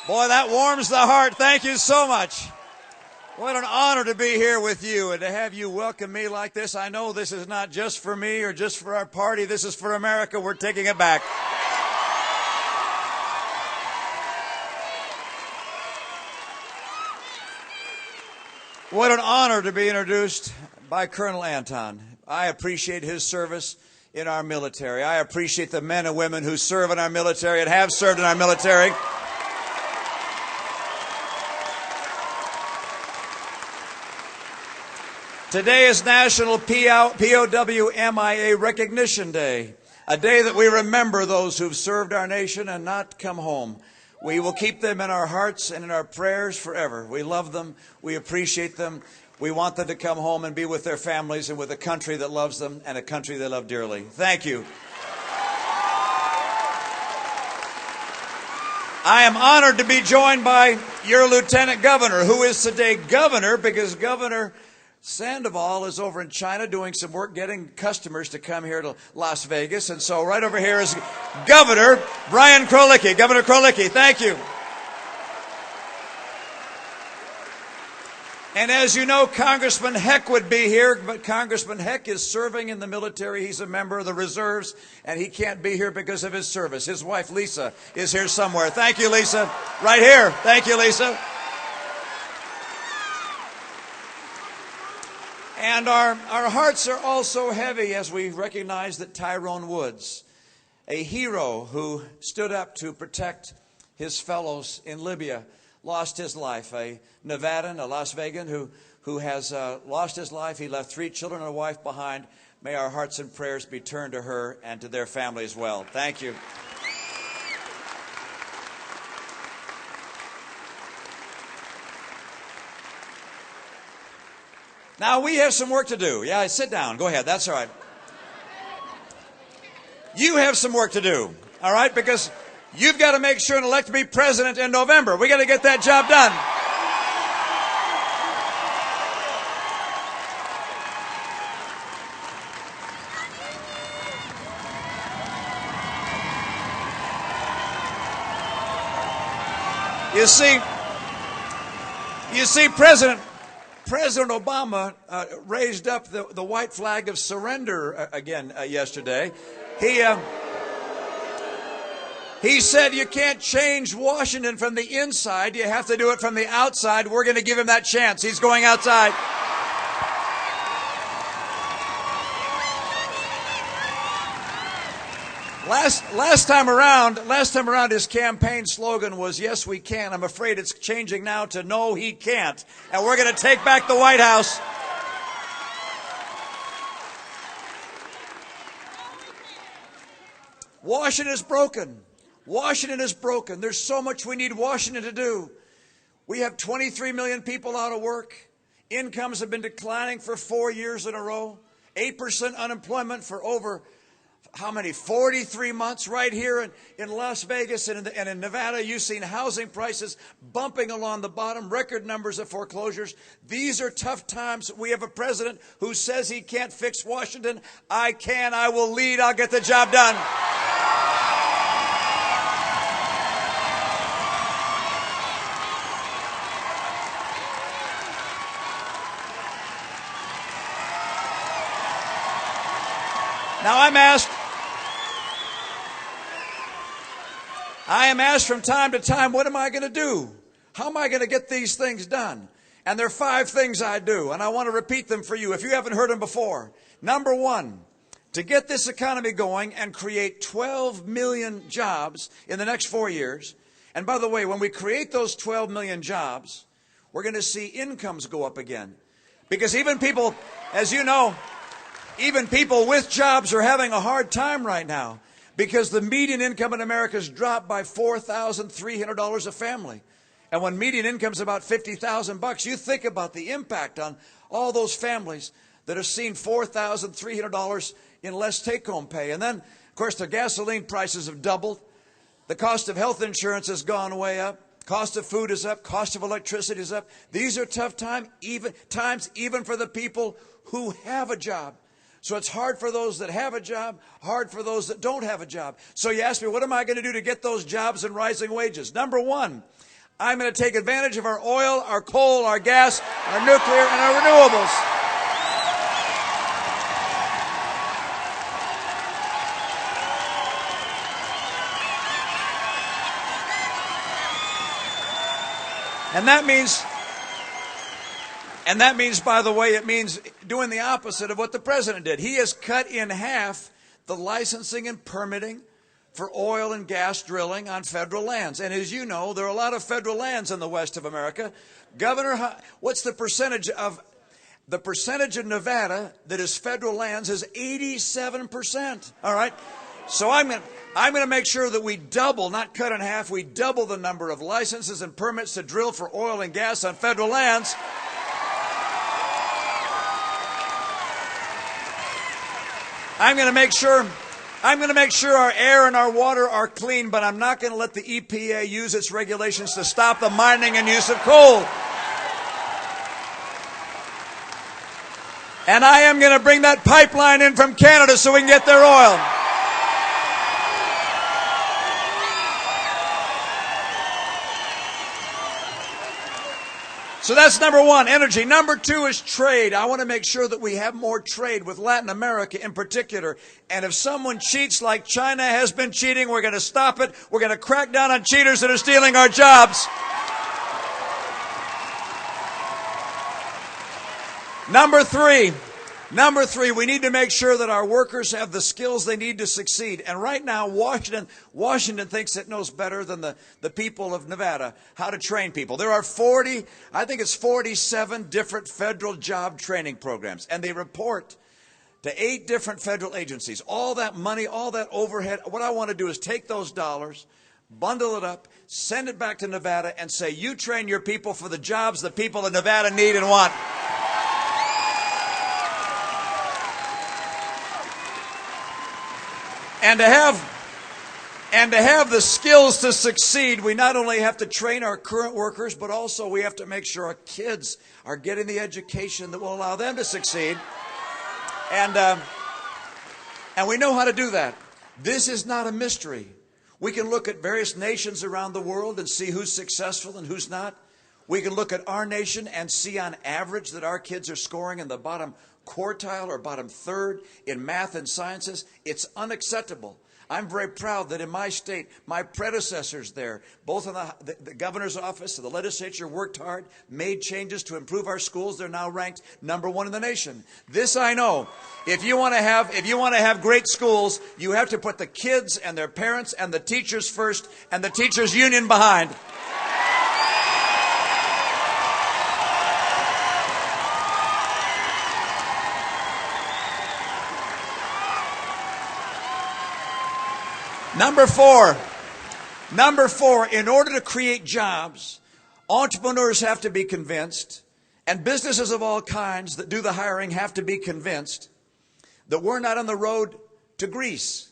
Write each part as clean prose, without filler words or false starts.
Boy, that warms the heart. Thank you so much. What an honor to be here with you and to have you welcome me like this. I know this is not just for me or just for our party. This is for America. We're taking it back. What an honor to be introduced by Colonel Anton. I appreciate his service in our military. I appreciate the men and women who serve in our military and have served in our military. Today is National POW MIA Recognition Day, a day that we remember those who've served our nation and not come home. We will keep them in our hearts and in our prayers forever. We love them. We appreciate them. We want them to come home and be with their families and with a country that loves them and a country they love dearly. Thank you. I am honored to be joined by your Lieutenant Governor, who is today Governor because Governor Sandoval is over in China doing some work getting customers to come here to Las Vegas. And so right over here is Governor Brian Krolicki. Governor Krolicki, thank you. And as you know, Congressman Heck would be here, but Congressman Heck is serving in the military. He's a member of the reserves, and he can't be here because of his service. His wife, Lisa, is here somewhere. Thank you, Lisa. Right here. Thank you, Lisa. And our hearts are also heavy as we recognize that Tyrone Woods, a hero who stood up to protect his fellows in Libya, lost his life. A Nevadan, a Las Vegan who has lost his life. He left 3 children and a wife behind. May our hearts and prayers be turned to her and to their family as well. Thank you. Now, we have some work to do. Yeah, sit down. Go ahead. That's all right. You have some work to do, all right, because you've got to make sure and elect me president in November. We got to get that job done. You see, President Obama raised up the white flag of surrender again yesterday. He said you can't change Washington from the inside. You have to do it from the outside. We're going to give him that chance. He's going outside. Last time around, his campaign slogan was, "Yes, we can." I'm afraid it's changing now to "No, he can't." And we're going to take back the White House. Washington is broken. Washington is broken. There's so much we need Washington to do. We have 23 million people out of work. Incomes have been declining for 4 years in a row. 8% unemployment for over how many? 43 months right here in Las Vegas and in Nevada. You've seen housing prices bumping along the bottom, record numbers of foreclosures. These are tough times. We have a president who says he can't fix Washington. I can. I will lead. I'll get the job done. Now I am asked from time to time, what am I going to do? How am I going to get these things done? And there are 5 things I do, and I want to repeat them for you if you haven't heard them before. Number 1, to get this economy going and create 12 million jobs in the next 4 years. And by the way, when we create those 12 million jobs, we're going to see incomes go up again. Because even people, as you know, even people with jobs are having a hard time right now because the median income in America has dropped by $4,300 a family. And when median income is about $50,000, you think about the impact on all those families that have seen $4,300 in less take-home pay. And then, of course, the gasoline prices have doubled. The cost of health insurance has gone way up. Cost of food is up. Cost of electricity is up. These are tough times even for the people who have a job. So it's hard for those that have a job, hard for those that don't have a job. So you ask me, what am I going to do to get those jobs and rising wages? Number 1, I'm going to take advantage of our oil, our coal, our gas, our nuclear, and our renewables. And that means, by the way, it means doing the opposite of what the president did. He has cut in half the licensing and permitting for oil and gas drilling on federal lands. And as you know, there are a lot of federal lands in the west of America. Governor, what's the percentage of Nevada that is federal lands is 87%. All right. So I'm going to make sure that we double, not cut in half, we double the number of licenses and permits to drill for oil and gas on federal lands. I'm going to make sure our air and our water are clean, but I'm not going to let the EPA use its regulations to stop the mining and use of coal. And I am going to bring that pipeline in from Canada so we can get their oil. So that's number one, energy. Number two is trade. I want to make sure that we have more trade with Latin America in particular. And if someone cheats like China has been cheating, we're going to stop it. We're going to crack down on cheaters that are stealing our jobs. Number three, we need to make sure that our workers have the skills they need to succeed. And right now, Washington thinks it knows better than the people of Nevada how to train people. There are 47 different federal job training programs, and they report to 8 different federal agencies. All that money, all that overhead, what I want to do is take those dollars, bundle it up, send it back to Nevada, and say, you train your people for the jobs the people of Nevada need and want. And to have the skills to succeed, we not only have to train our current workers, but also we have to make sure our kids are getting the education that will allow them to succeed. And we know how to do that. This is not a mystery. We can look at various nations around the world and see who's successful and who's not. We can look at our nation and see on average that our kids are scoring in the bottom quartile or bottom third in math and sciences. It's unacceptable. I'm very proud that in my state, my predecessors there, both in the governor's office and the legislature, worked hard, made changes to improve our schools. They're now ranked number 1 in the nation. This I know. If you want to have great schools, you have to put the kids and their parents and the teachers first and the teachers' union behind. Number four, in order to create jobs, entrepreneurs have to be convinced, and businesses of all kinds that do the hiring have to be convinced that we're not on the road to Greece,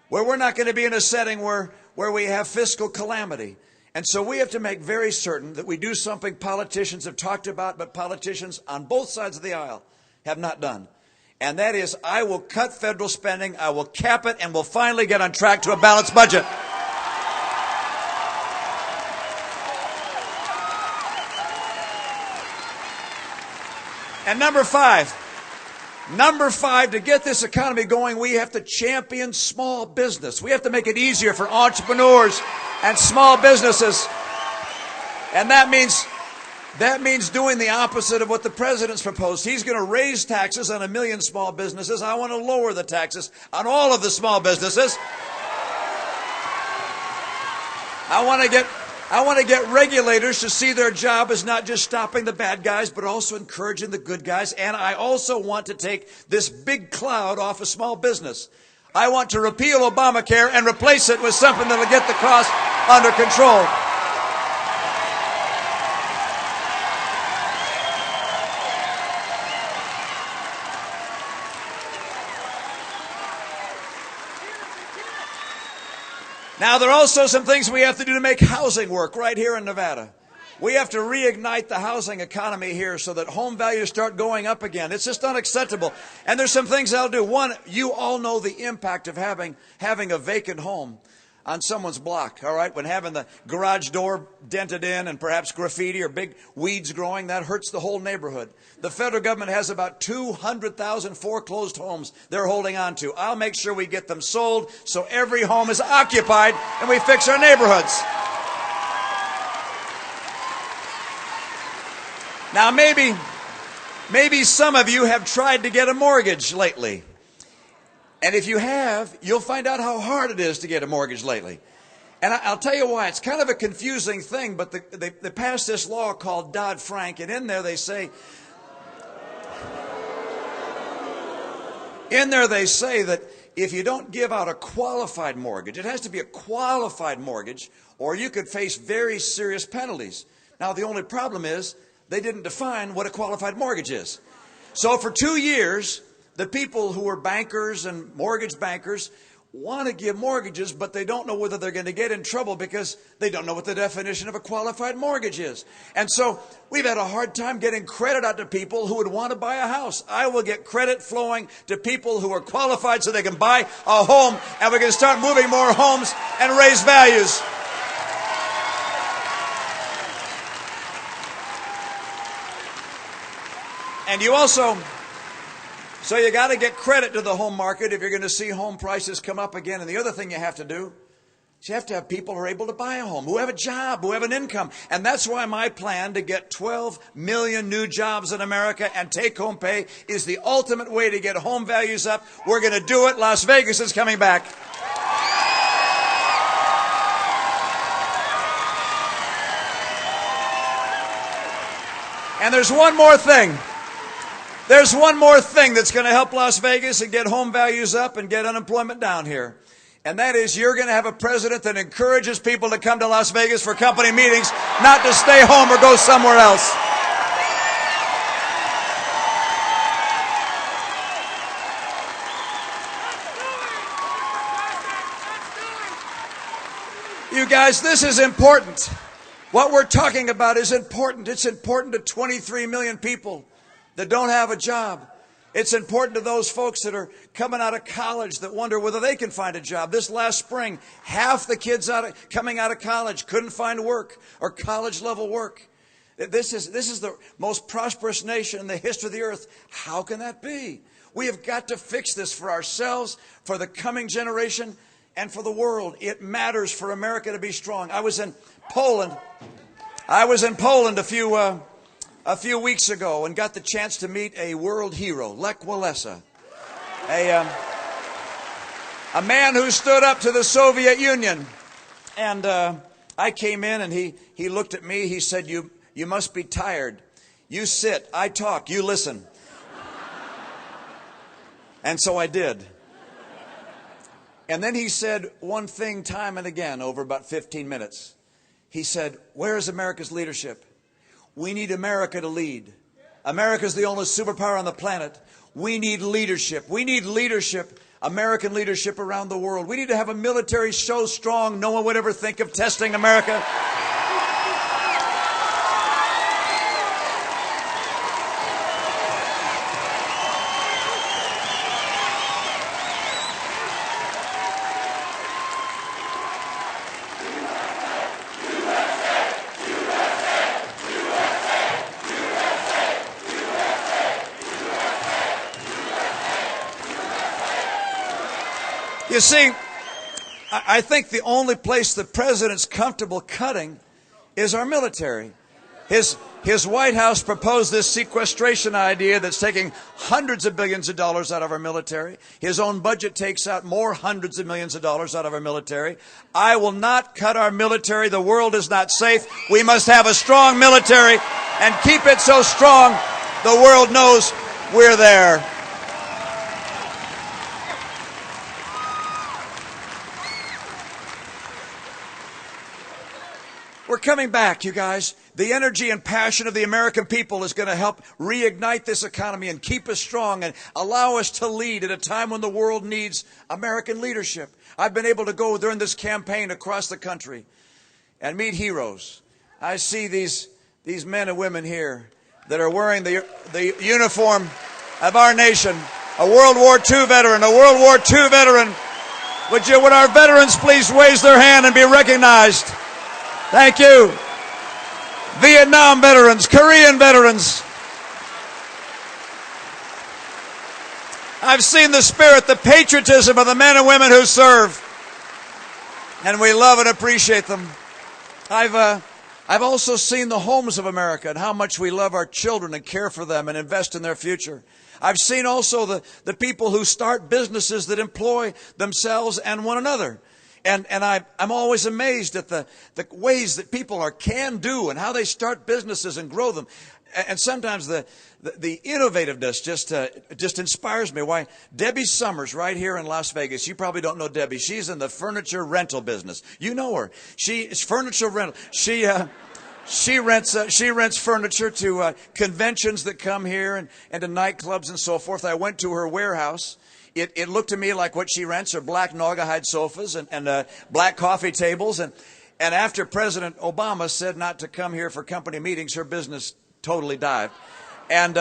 where we're not going to be in a setting where we have fiscal calamity. And so we have to make very certain that we do something politicians have talked about, but politicians on both sides of the aisle have not done. And that is, I will cut federal spending, I will cap it, and we'll finally get on track to a balanced budget. And number five, to get this economy going, we have to champion small business. We have to make it easier for entrepreneurs and small businesses. And that means doing the opposite of what the president's proposed. He's going to raise taxes on 1 million small businesses. I want to lower the taxes on all of the small businesses. I want to get regulators to see their job as not just stopping the bad guys, but also encouraging the good guys. And I also want to take this big cloud off of small business. I want to repeal Obamacare and replace it with something that will get the cost under control. Now, there are also some things we have to do to make housing work right here in Nevada. We have to reignite the housing economy here so that home values start going up again. It's just unacceptable. And there's some things I'll do. One, you all know the impact of having a vacant home. on someone's block, all right? When having the garage door dented in and perhaps graffiti or big weeds growing, that hurts the whole neighborhood. The federal government has about 200,000 foreclosed homes they're holding on to. I'll make sure we get them sold so every home is occupied and we fix our neighborhoods. Now, maybe some of you have tried to get a mortgage lately. And if you have, you'll find out how hard it is to get a mortgage lately. And I'll tell you why. It's kind of a confusing thing, but they passed this law called Dodd-Frank, and in there they say that if you don't give out a qualified mortgage, it has to be a qualified mortgage, or you could face very serious penalties. Now, the only problem is they didn't define what a qualified mortgage is. So for 2 years, the people who are bankers and mortgage bankers want to give mortgages, but they don't know whether they're going to get in trouble because they don't know what the definition of a qualified mortgage is. And so we've had a hard time getting credit out to people who would want to buy a house. I will get credit flowing to people who are qualified so they can buy a home, and we're going to start moving more homes and raise values. And you also... So you got to get credit to the home market if you're going to see home prices come up again. And the other thing you have to do is you have to have people who are able to buy a home, who have a job, who have an income. And that's why my plan to get 12 million new jobs in America and take-home pay is the ultimate way to get home values up. We're going to do it. Las Vegas is coming back. And there's one more thing. There's one more thing that's going to help Las Vegas and get home values up and get unemployment down here. And that is you're going to have a president that encourages people to come to Las Vegas for company meetings, not to stay home or go somewhere else. You guys, this is important. What we're talking about is important. It's important to 23 million people that don't have a job. It's important to those folks that are coming out of college that wonder whether they can find a job. This last spring, half the kids coming out of college couldn't find work or college level work. This is the most prosperous nation in the history of the earth. How can that be? We have got to fix this for ourselves, for the coming generation, and for the world. It matters for America to be strong. I was in Poland a few weeks ago and got the chance to meet a world hero, Lech Walesa, a man who stood up to the Soviet Union. And I came in and he looked at me. He said, you must be tired. You sit, I talk, you listen. And so I did. And then he said one thing time and again over about 15 minutes. He said, where is America's leadership? We need America to lead. America's the only superpower on the planet. We need leadership. We need leadership, American leadership around the world. We need to have a military so strong no one would ever think of testing America. You see, I think the only place the president's comfortable cutting is our military. His White House proposed this sequestration idea that's taking hundreds of billions of dollars out of our military. His own budget takes out more hundreds of millions of dollars out of our military. I will not cut our military. The world is not safe. We must have a strong military and keep it so strong the world knows we're there. We're coming back, you guys. The energy and passion of the American people is going to help reignite this economy and keep us strong and allow us to lead at a time when the world needs American leadership. I've been able to go during this campaign across the country and meet heroes. I see these men and women here that are wearing the uniform of our nation, a World War II veteran, Would our veterans please raise their hand and be recognized? Thank you. Vietnam veterans, Korean veterans. I've seen the spirit, the patriotism of the men and women who serve. And we love and appreciate them. I've also seen the homes of America and how much we love our children and care for them and invest in their future. I've seen also the people who start businesses that employ themselves and one another. And I'm always amazed at the ways that people can do and how they start businesses and grow them. And sometimes the innovativeness just inspires me. Why, Debbie Summers right here in Las Vegas. You probably don't know Debbie. She's in the furniture rental business. You know her. She is furniture rental. She rents furniture to conventions that come here and to nightclubs and so forth. I went to her warehouse. It looked to me like what she rents are black naugahyde sofas and black coffee tables. And after President Obama said not to come here for company meetings, her business totally dived. And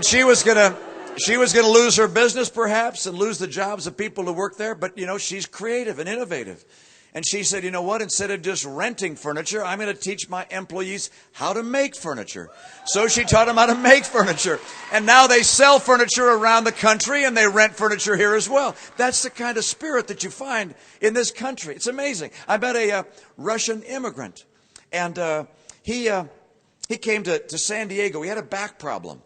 she was gonna lose her business perhaps and lose the jobs of people who work there. But she's creative and innovative. And she said, you know what, instead of just renting furniture, I'm going to teach my employees how to make furniture. So she taught them how to make furniture. And now they sell furniture around the country and they rent furniture here as well. That's the kind of spirit that you find in this country. It's amazing. I met a Russian immigrant, and he came to San Diego. He had a back problem.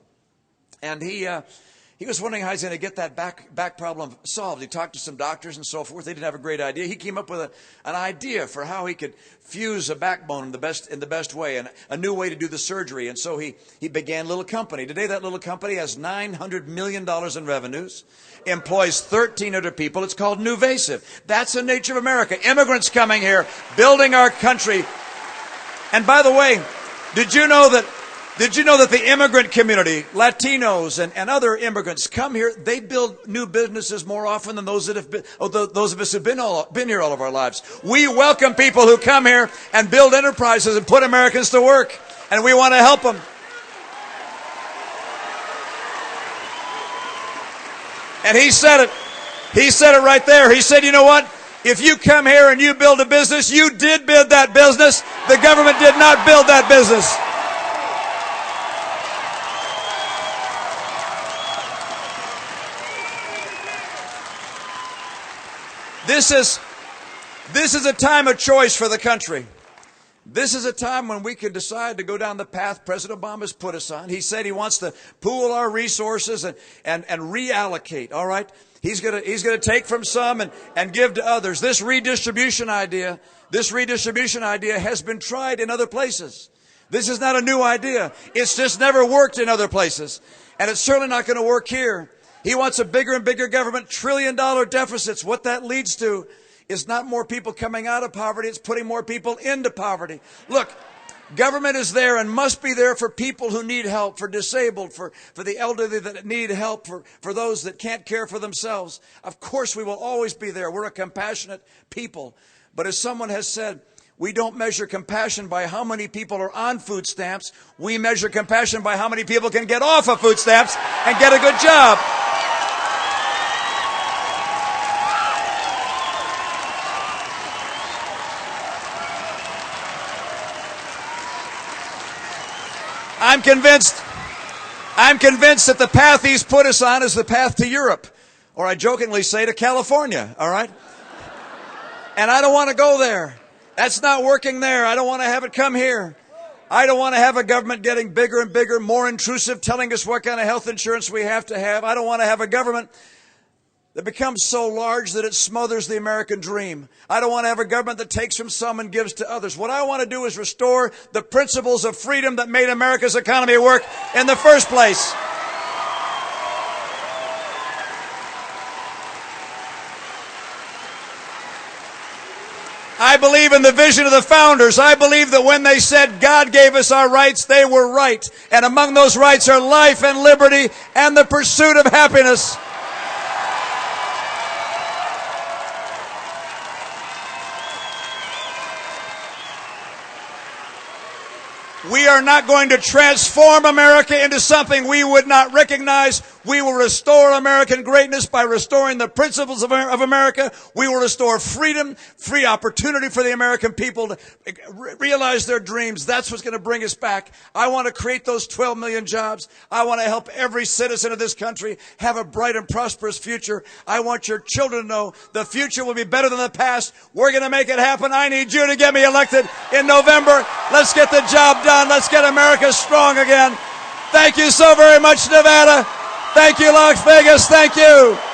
And he was wondering how he's going to get that back problem solved. He talked to some doctors and so forth. They didn't have a great idea. He came up with an idea for how he could fuse a backbone in the best way, and a new way to do the surgery. And so he began a little company. Today that little company has $900 million in revenues, employs 1,300 people. It's called Nuvasiv. That's the nature of America. Immigrants coming here, building our country. And by the way, did you know that the immigrant community, Latinos and other immigrants come here, they build new businesses more often than those of us who've been here all of our lives. We welcome people who come here and build enterprises and put Americans to work, and we want to help them. And he said it. He said it right there. He said, you know what? If you come here and you build a business, you did build that business. The government did not build that business. This is a time of choice for the country. This is a time when we can decide to go down the path President Obama's put us on. He said he wants to pool our resources and reallocate. All right, he's gonna take from some and give to others. This redistribution idea has been tried in other places. This is not a new idea. It's just never worked in other places, and it's certainly not going to work here. He wants a bigger and bigger government, $1 trillion deficits. What that leads to is not more people coming out of poverty. It's putting more people into poverty. Look, government is there and must be there for people who need help, for disabled, for the elderly that need help, for those that can't care for themselves. Of course, we will always be there. We're a compassionate people. But as someone has said, we don't measure compassion by how many people are on food stamps. We measure compassion by how many people can get off of food stamps and get a good job. I'm convinced that the path he's put us on is the path to Europe, or I jokingly say to California, all right? And I don't want to go there. That's not working there. I don't want to have it come here. I don't want to have a government getting bigger and bigger, more intrusive, telling us what kind of health insurance we have to have. I don't want to have a government that becomes so large that it smothers the American dream. I don't want to have a government that takes from some and gives to others. What I want to do is restore the principles of freedom that made America's economy work in the first place. I believe in the vision of the founders. I believe that when they said God gave us our rights, they were right. And among those rights are life and liberty and the pursuit of happiness. We are not going to transform America into something we would not recognize. We will restore American greatness by restoring the principles of America. We will restore freedom, free opportunity for the American people to realize their dreams. That's what's going to bring us back. I want to create those 12 million jobs. I want to help every citizen of this country have a bright and prosperous future. I want your children to know the future will be better than the past. We're going to make it happen. I need you to get me elected in November. Let's get the job done. Let's get America strong again. Thank you so very much, Nevada. Thank you, Las Vegas. Thank you.